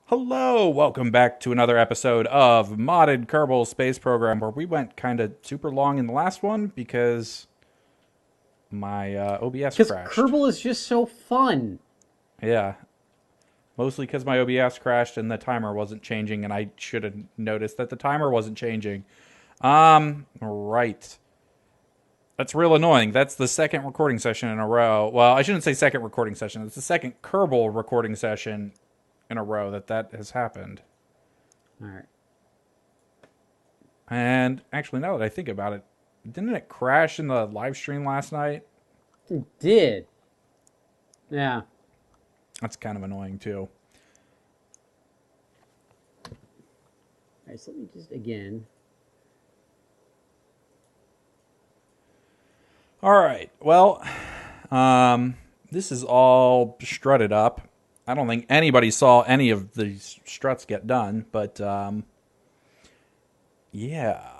Hello, welcome back to another episode of Modded Kerbal Space Program, where we went kind of super long in the last one because my OBS Because crashed. Kerbal is just so fun. Yeah, mostly because my OBS crashed and the timer wasn't changing, and I should have noticed that the timer wasn't changing. Right. That's real annoying. That's the second recording session in a row. Well, I shouldn't say second recording session. It's the second Kerbal recording session in a row that has happened. All right. And actually, now that I think about it, didn't it crash in the live stream last night? It did. Yeah. That's kind of annoying too. All right, so let me just, again. All right. Well, this is all strutted up. I don't think anybody saw any of these struts get done, but yeah.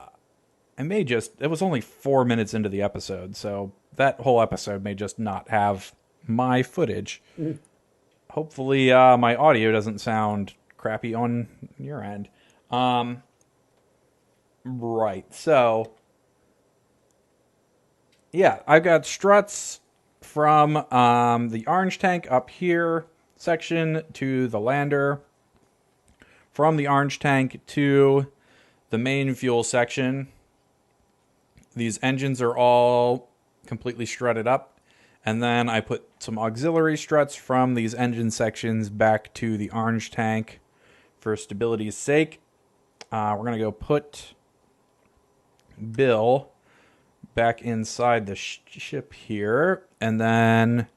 It was only 4 minutes into the episode, so that whole episode may just not have my footage. Hopefully, my audio doesn't sound crappy on your end. Right, so yeah, I've got struts from the orange tank up here section to the lander, from the orange tank to the main fuel section. These engines are all completely strutted up, and then I put some auxiliary struts from these engine sections back to the orange tank for stability's sake. We're going to go put Bill back inside the ship here, and then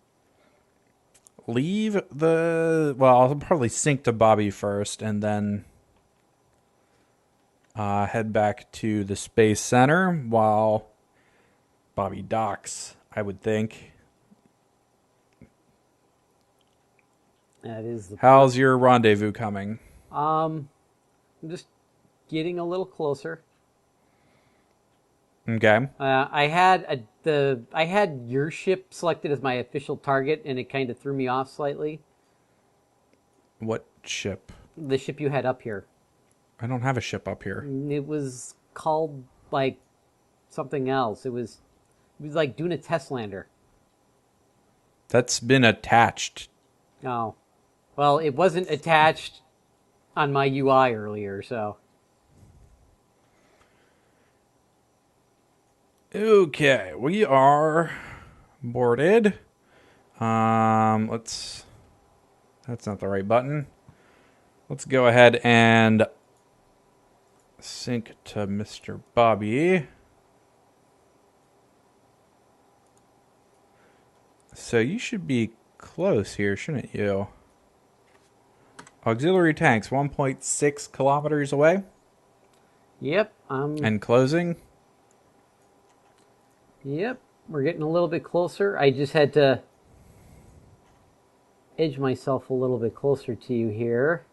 leave I'll probably sync to Bobby first, and then head back to the Space Center while Bobby docks, I would think. That is the How's your rendezvous coming? I'm just getting a little closer. Okay. I had your ship selected as my official target, and it kind of threw me off slightly. What ship? The ship you had up here. I don't have a ship up here. It was called like something else. It was like doing a test lander. That's been attached. Oh, well, it wasn't attached on my UI earlier, so. Okay, we are boarded. That's not the right button. Let's go ahead and sync to Mr. Bobby. So you should be close here, shouldn't you? Auxiliary tanks, 1.6 kilometers away. Yep. And closing. Yep. We're getting a little bit closer. I just had to edge myself a little bit closer to you here.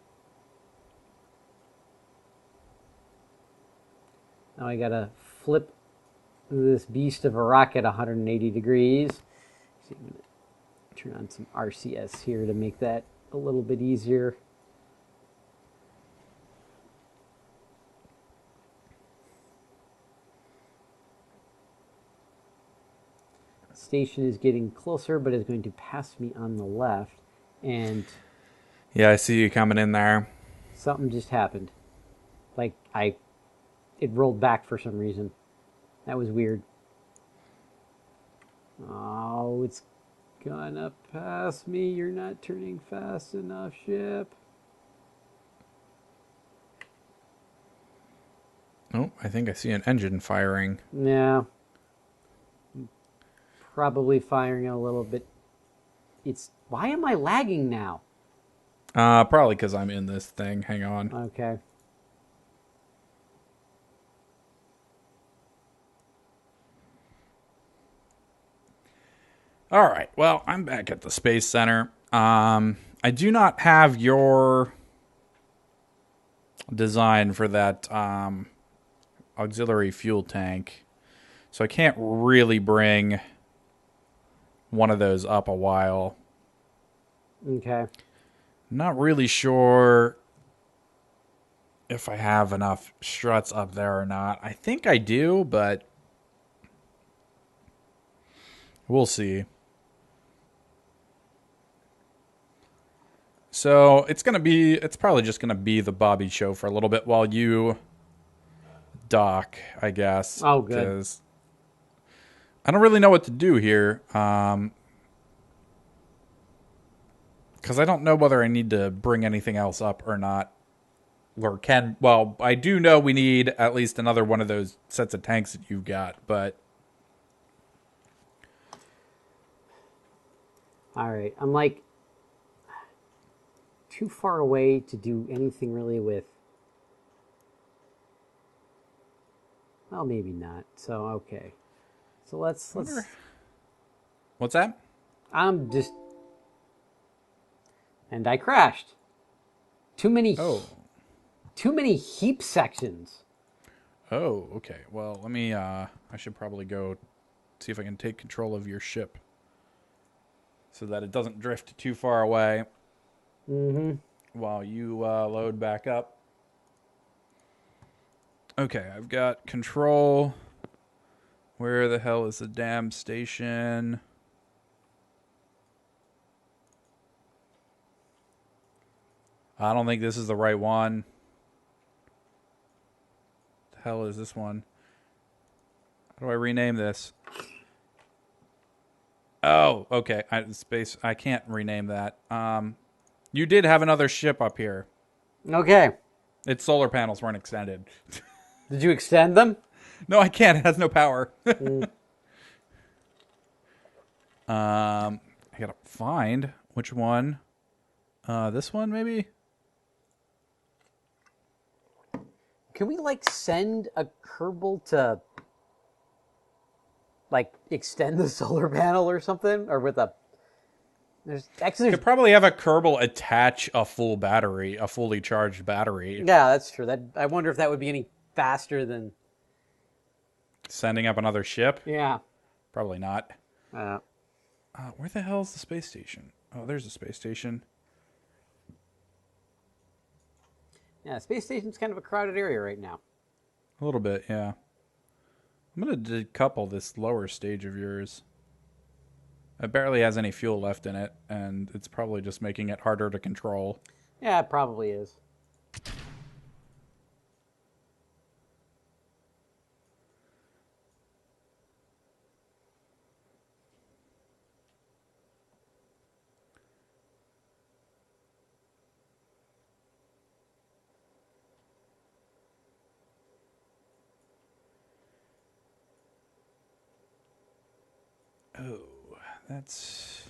Now I gotta flip this beast of a rocket 180 degrees. So I'm gonna turn on some RCS here to make that a little bit easier. Station is getting closer, but is going to pass me on the left, and Yeah, I see you coming in there. something just happened. Like it rolled back for some reason. That was weird. Oh, it's gonna pass me. You're not turning fast enough, ship. Oh, I think I see an engine firing. Yeah. Probably firing a little bit. Why am I lagging now? Probably because I'm in this thing. Hang on. Okay. All right. Well, I'm back at the Space Center. I do not have your design for that auxiliary fuel tank, so I can't really bring one of those up a while. Okay. Not really sure if I have enough struts up there or not. I think I do, but we'll see. So it's probably just gonna be the Bobby show for a little bit while you dock, I guess. Oh, good. Because I don't really know what to do here. Because I don't know whether I need to bring anything else up or not. Well, I do know we need at least another one of those sets of tanks that you've got, but... Alright, I'm like too far away to do anything really with... Well, maybe not. So, okay. So let's... What's that? I'm just... And I crashed. Too many heap sections. Oh, okay. Well, let me, I should probably go see if I can take control of your ship so that it doesn't drift too far away. Mm-hmm. While you load back up. Okay, I've got control. Where the hell is the damn station? I don't think this is the right one. The hell is this one? How do I rename this? Oh, okay. I can't rename that. You did have another ship up here. Okay. Its solar panels weren't extended. Did you extend them? No, I can't. It has no power. Mm. I gotta find which one. This one, maybe? Can we, like, send a Kerbal to, like, extend the solar panel or something? Or with a... Could probably have a Kerbal attach a full battery, a fully charged battery. Yeah, that's true. I wonder if that would be any faster than... Sending up another ship? Yeah. Probably not. Uh, Where the hell is the space station? Oh, there's the space station. Yeah, space station's kind of a crowded area right now. A little bit, yeah. I'm going to decouple this lower stage of yours. It barely has any fuel left in it, and it's probably just making it harder to control. Yeah, it probably is. Oh, that's...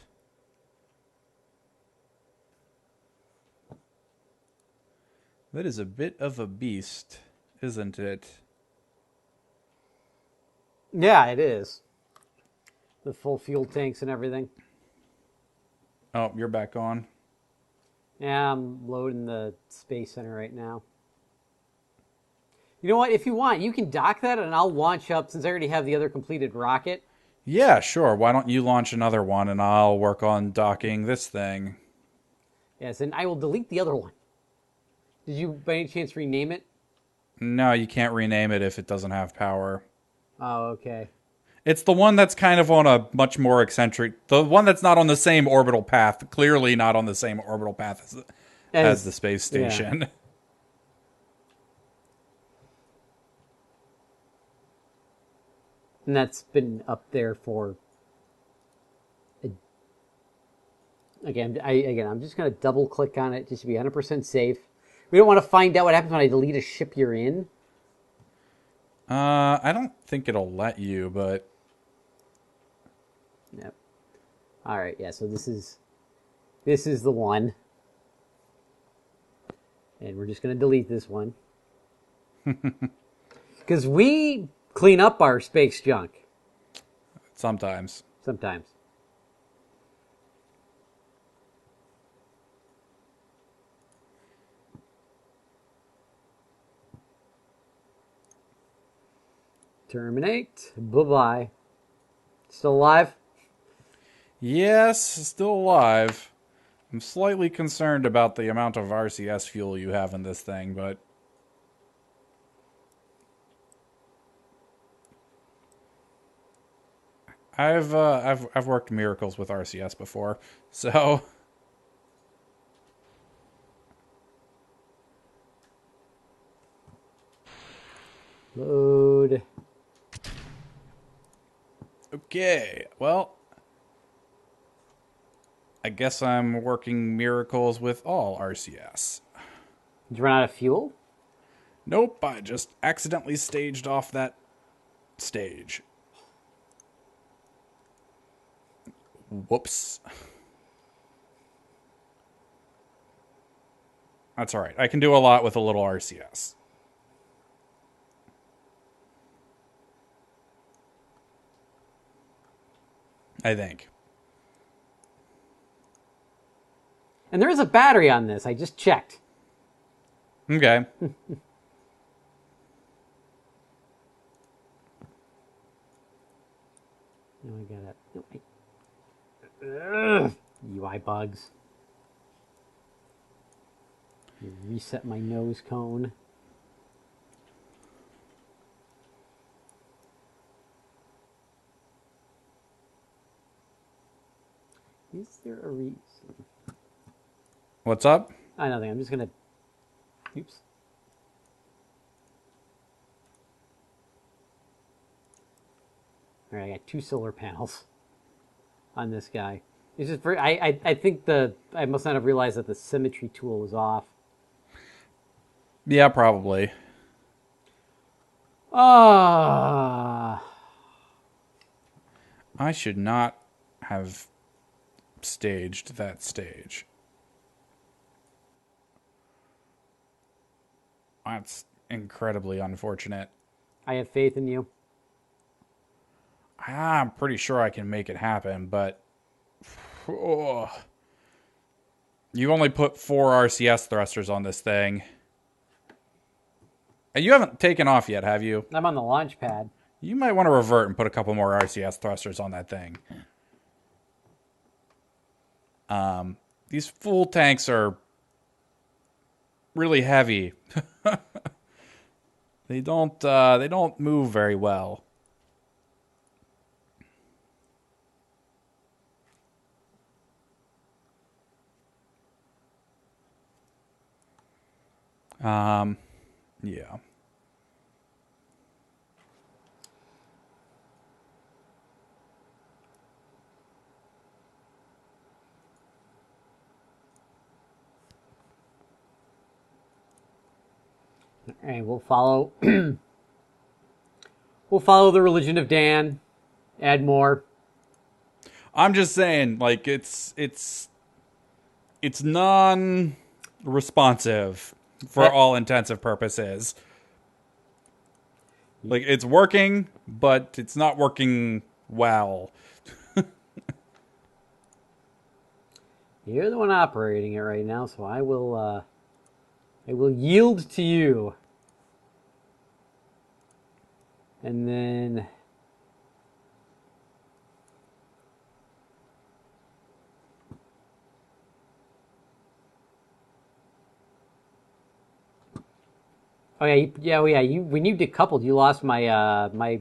That is a bit of a beast, isn't it? Yeah, it is. The full fuel tanks and everything. Oh, you're back on. Yeah, I'm loading the Space Center right now. You know what? If you want, you can dock that and I'll launch up, since I already have the other completed rocket. Yeah, sure. Why don't you launch another one and I'll work on docking this thing. Yes, and I will delete the other one. Did you, by any chance, rename it? No, you can't rename it if it doesn't have power. Oh, okay. It's the one that's kind of on a much more eccentric... The one that's not on the same orbital path. Clearly not on the same orbital path as the space station. Yeah. And that's been up there for... Again, I'm just going to double-click on it just to be 100% safe. We don't want to find out what happens when I delete a ship you're in. I don't think it'll let you, but... Yep. All right, yeah, so this is the one. And we're just going to delete this one. Because we clean up our space junk. Sometimes. Sometimes. Terminate. Bye-bye. Still alive? Yes, still alive. I'm slightly concerned about the amount of RCS fuel you have in this thing, but... I've worked miracles with RCS before, so Load. okay. Well, I guess I'm working miracles with all RCS. Did you run out of fuel? Nope, I just accidentally staged off that stage. Whoops. That's all right. I can do a lot with a little RCS. I think. And there is a battery on this. I just checked. Okay. Now I got it. Ugh, UI bugs. Reset my nose cone. Is there a reason? What's up? Nothing. I'm just gonna. Oops. All right, I got 2 solar panels on this guy. It's just very. I think I must not have realized that the symmetry tool was off. Yeah, probably. Ah. I should not have staged that stage. That's incredibly unfortunate. I have faith in you. I'm pretty sure I can make it happen, but oh, you only put 4 RCS thrusters on this thing. And you haven't taken off yet, have you? I'm on the launch pad. You might want to revert and put a couple more RCS thrusters on that thing. These full tanks are really heavy. They don't move very well. Yeah. All right, we'll follow. We'll follow the religion of Dan. Add more. I'm just saying, like, it's non-responsive for all intensive purposes. Like, it's working, but it's not working well. You're the one operating it right now, so I will yield to you. And then when you decoupled, you lost my my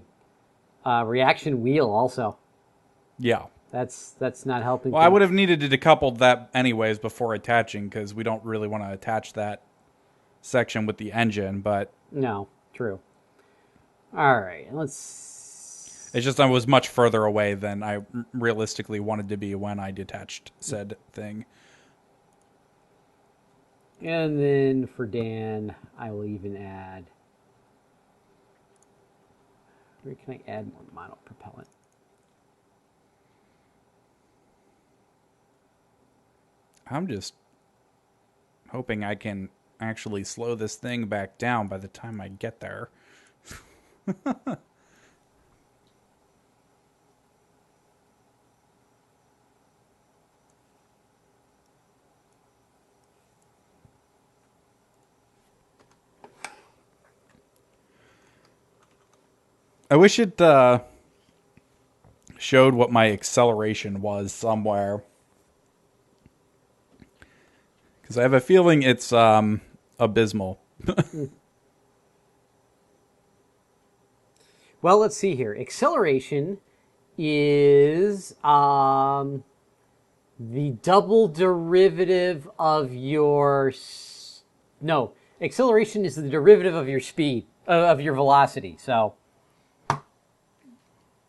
reaction wheel also. Yeah. That's not helping. Well, I would have needed to decouple that anyways before attaching, because we don't really want to attach that section with the engine, but... No, true. All right, let's... It's just I was much further away than I realistically wanted to be when I detached said thing. And then for Dan, I will even add... Where can I add more monopropellant? I'm just hoping I can actually slow this thing back down by the time I get there. I wish it showed what my acceleration was somewhere. Because I have a feeling it's abysmal. Well, let's see here. Acceleration is the double derivative of your... No, acceleration is the derivative of your speed, of your velocity. So,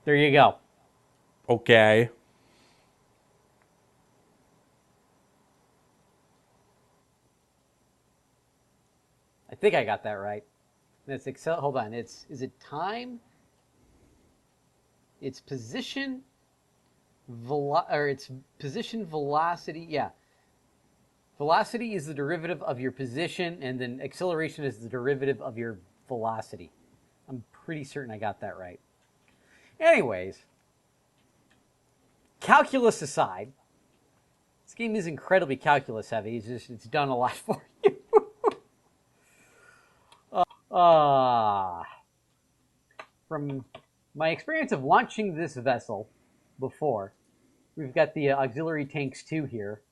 there you go. Okay. I think I got that right. It's hold on. Is it time? It's position, it's position velocity. Yeah. Velocity is the derivative of your position, and then acceleration is the derivative of your velocity. I'm pretty certain I got that right. Anyways, calculus aside, this game is incredibly calculus heavy. It's done a lot for you. From my experience of launching this vessel before, we've got the auxiliary tanks 2 here.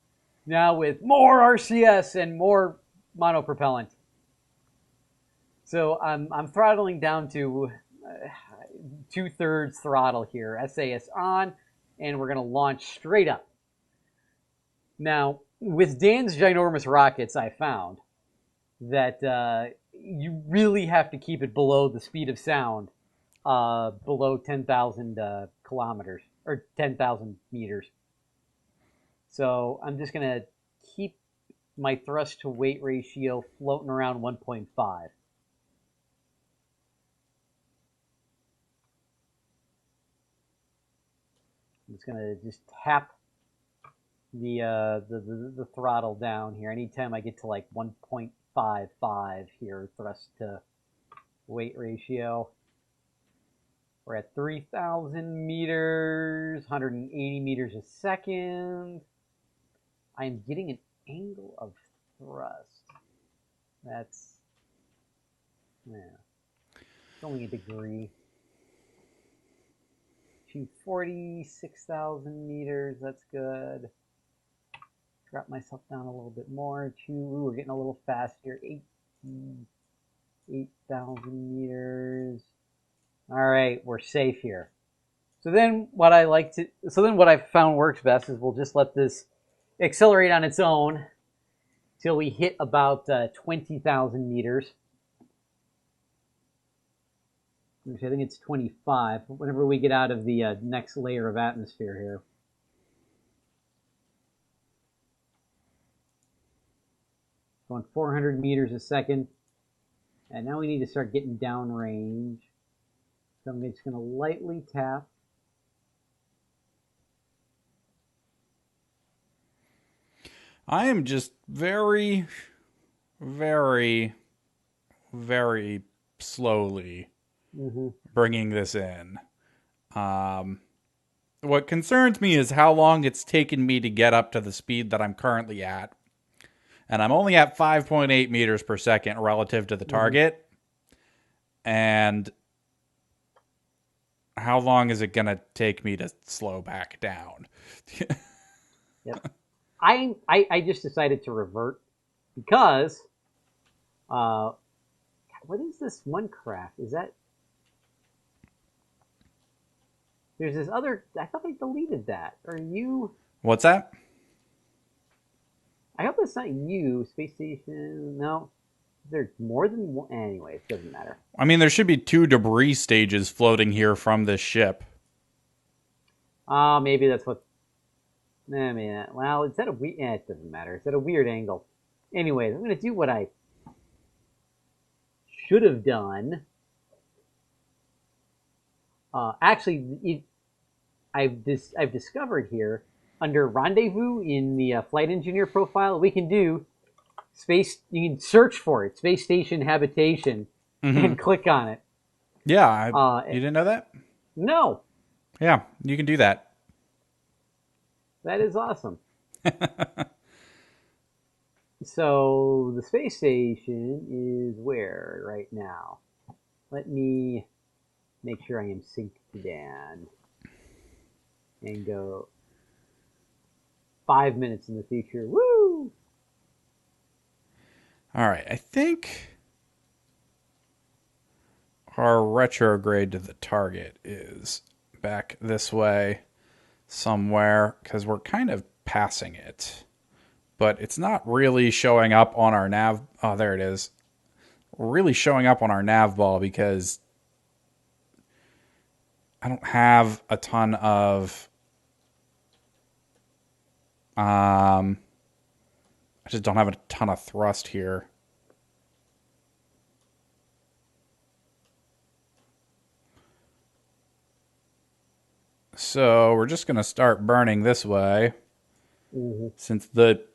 Now with more RCS and more monopropellant. So I'm throttling down to 2/3 throttle here. SAS on, and we're going to launch straight up. Now, with Dan's ginormous rockets, I found that you really have to keep it below the speed of sound, below 10,000 kilometers, or 10,000 meters. So I'm just going to keep my thrust to weight ratio floating around 1.5. I'm just going to just tap the throttle down here. Anytime I get to like 1.55 here, thrust to weight ratio. We're at 3,000 meters, 180 meters a second. I'm getting an angle of thrust. That's, yeah, it's only a degree. To 46,000 meters, that's good. Drop myself down a little bit more. We're getting a little faster. 8,000 meters. All right, we're safe here. So then what I've found works best is we'll just let this accelerate on its own till we hit about 20,000 meters. Actually, I think it's 25, whenever we get out of the next layer of atmosphere here. Going 400 meters a second. And now we need to start getting downrange. So I'm just going to lightly tap. I am just very, very, very slowly bringing this in. What concerns me is how long it's taken me to get up to the speed that I'm currently at. And I'm only at 5.8 meters per second relative to the target. And how long is it going to take me to slow back down? Yep. I just decided to revert because what is this one craft? Is that... There's this other... I thought I deleted that. Are you... What's that? I hope that's not you. Space Station... No. There's more than one... Anyway, it doesn't matter. I mean, there should be 2 debris stages floating here from this ship. Maybe that's what... I mean, well, it's at a weird... it doesn't matter. It's at a weird angle. Anyways, I'm going to do what I should have done. Actually, I've discovered here, under Rendezvous in the Flight Engineer profile, we can do space... You can search for it, Space Station Habitation, and click on it. Yeah, you didn't know that? No. Yeah, you can do that. That is awesome. So the space station is where right now? Let me make sure I am synced to Dan and go 5 minutes in the future. Woo! All right, I think our retrograde to the target is back this way somewhere because we're kind of passing it. But it's not really showing up on our nav. Oh, there it is. Really showing up on our nav ball because I don't have a ton of I just don't have a ton of thrust here. So we're just going to start burning this way since the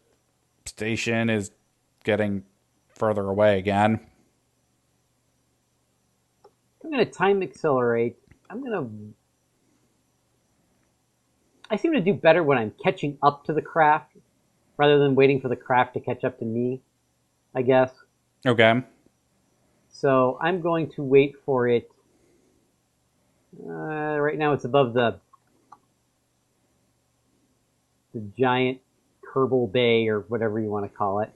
station is getting further away again. I'm going to time accelerate. I seem to do better when I'm catching up to the craft rather than waiting for the craft to catch up to me, I guess. Okay. So I'm going to wait for it. Right now it's above the giant Kerbal Bay or whatever you want to call it.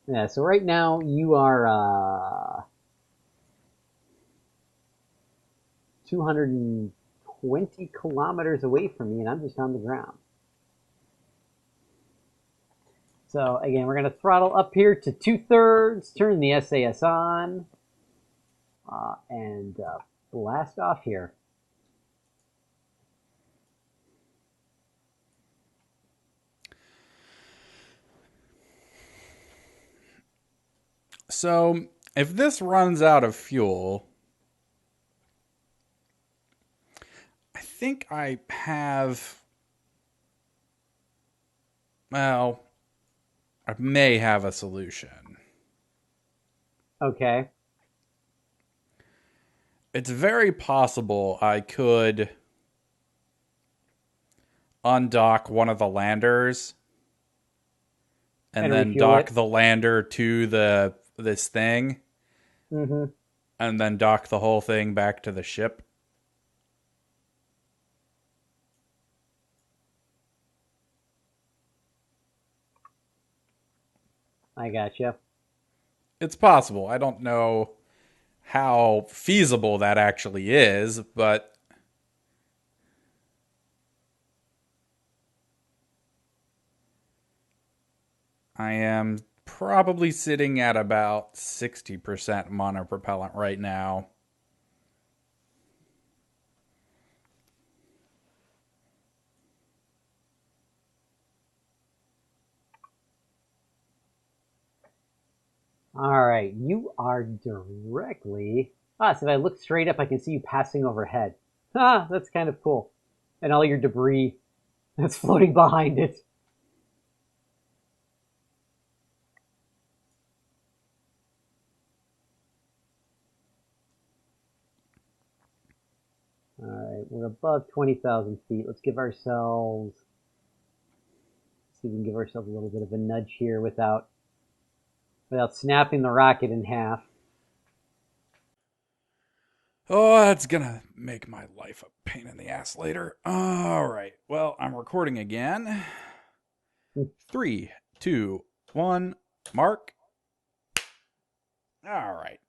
Yeah, so right now you are 220 kilometers away from me, and I'm just on the ground. So again, we're going to throttle up here to 2/3, turn the SAS on, and blast off here. So if this runs out of fuel, I think I have. Well, I may have a solution. Okay. It's very possible I could undock one of the landers and then refuel dock it. the lander to this thing and then dock the whole thing back to the ship. I gotcha. It's possible. I don't know how feasible that actually is, but I am probably sitting at about 60% monopropellant right now. All right, you are directly. So if I look straight up, I can see you passing overhead. That's kind of cool. And all your debris that's floating behind it. All right, we're above 20,000 feet. Let's give ourselves. See if we can give ourselves a little bit of a nudge here without snapping the rocket in half. Oh, that's gonna make my life a pain in the ass later. All right. Well, I'm recording again. 3, 2, 1, mark. All right.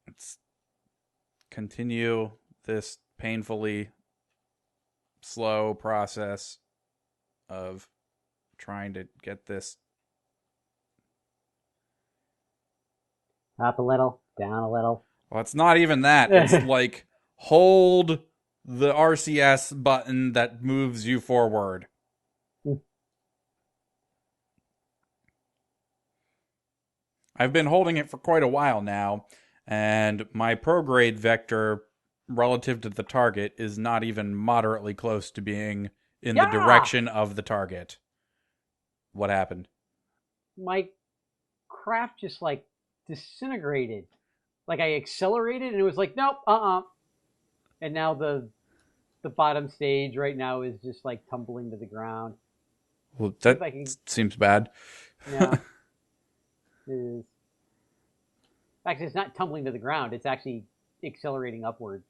Let's continue this painfully slow process of trying to get this Up a little, down a little. Well, it's not even that. It's like hold the RCS button that moves you forward. I've been holding it for quite a while now, and my prograde vector relative to the target is not even moderately close to being in the direction of the target. What happened? My craft just like disintegrated. Like I accelerated and it was like, nope, And now the bottom stage right now is just like tumbling to the ground. Well, that seems bad. Yeah. It is. Actually, it's not tumbling to the ground. It's actually accelerating upward.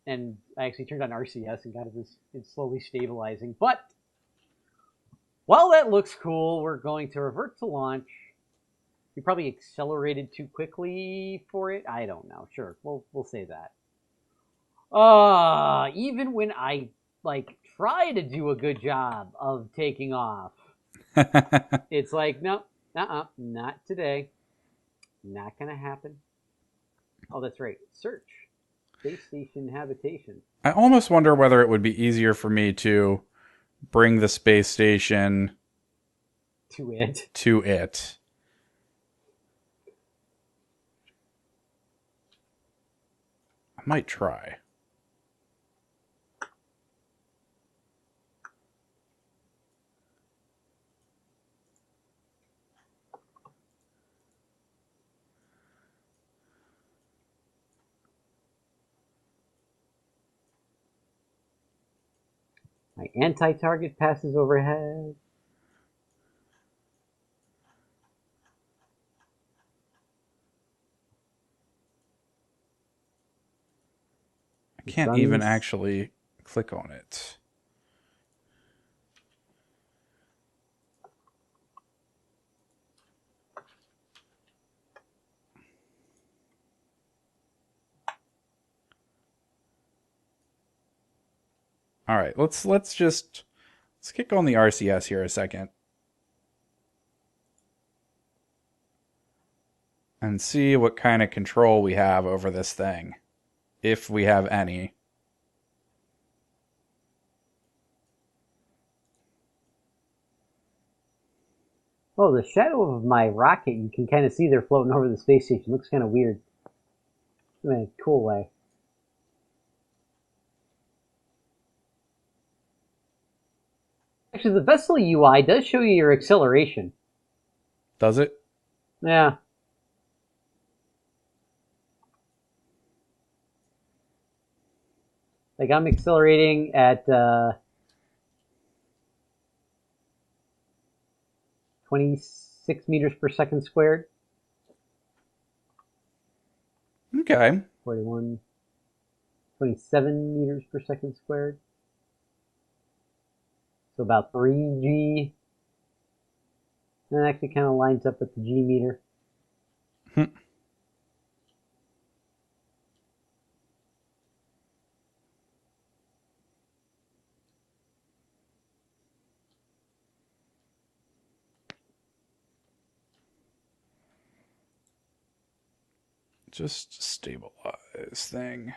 And I actually turned on RCS and got it. It's slowly stabilizing. But while that looks cool, we're going to revert to launch. You probably accelerated too quickly for it. I don't know. Sure, we'll say that. Even when I like try to do a good job of taking off, it's like no, not today. Not gonna happen. Oh, that's right. Search space station habitation. I almost wonder whether it would be easier for me to bring the space station To it. to it. I might try. My anti-target passes overhead. I can't even actually click on it. All right, let's kick on the RCS here a second and see what kind of control we have over this thing, if we have any. Oh, the shadow of my rocket, you can kind of see they're floating over the space station. Looks kind of weird. In a cool way. Actually, the vessel UI does show you your acceleration. Does it? Yeah. Like I'm accelerating at 26 meters per second squared. Okay. 41, 27 meters per second squared. So about 3G. And that actually kind of lines up with the G meter. Just stabilize thing.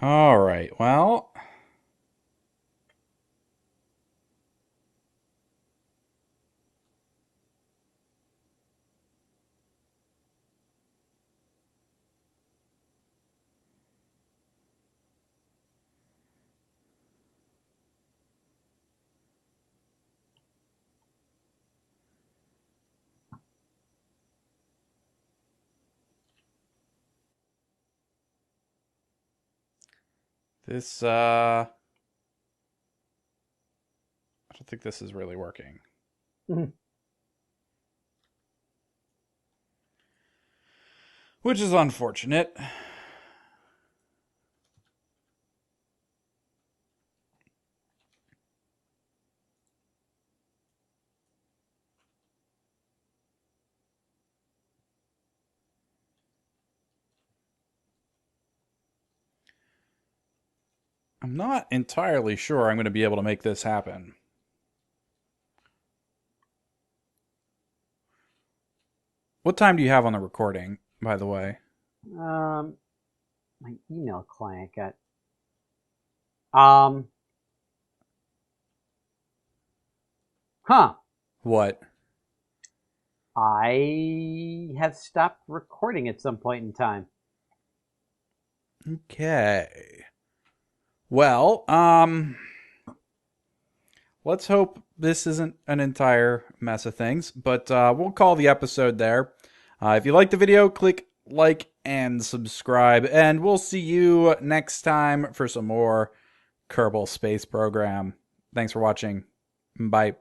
All right, well. This, I don't think this is really working. Which is unfortunate. I'm not entirely sure I'm going to be able to make this happen. What time do you have on the recording, by the way? My email client got. What? I have stopped recording at some point in time. Okay. Well, let's hope this isn't an entire mess of things, but we'll call the episode there. If you like the video, click like and subscribe, and we'll see you next time for some more Kerbal Space Program. Thanks for watching. Bye.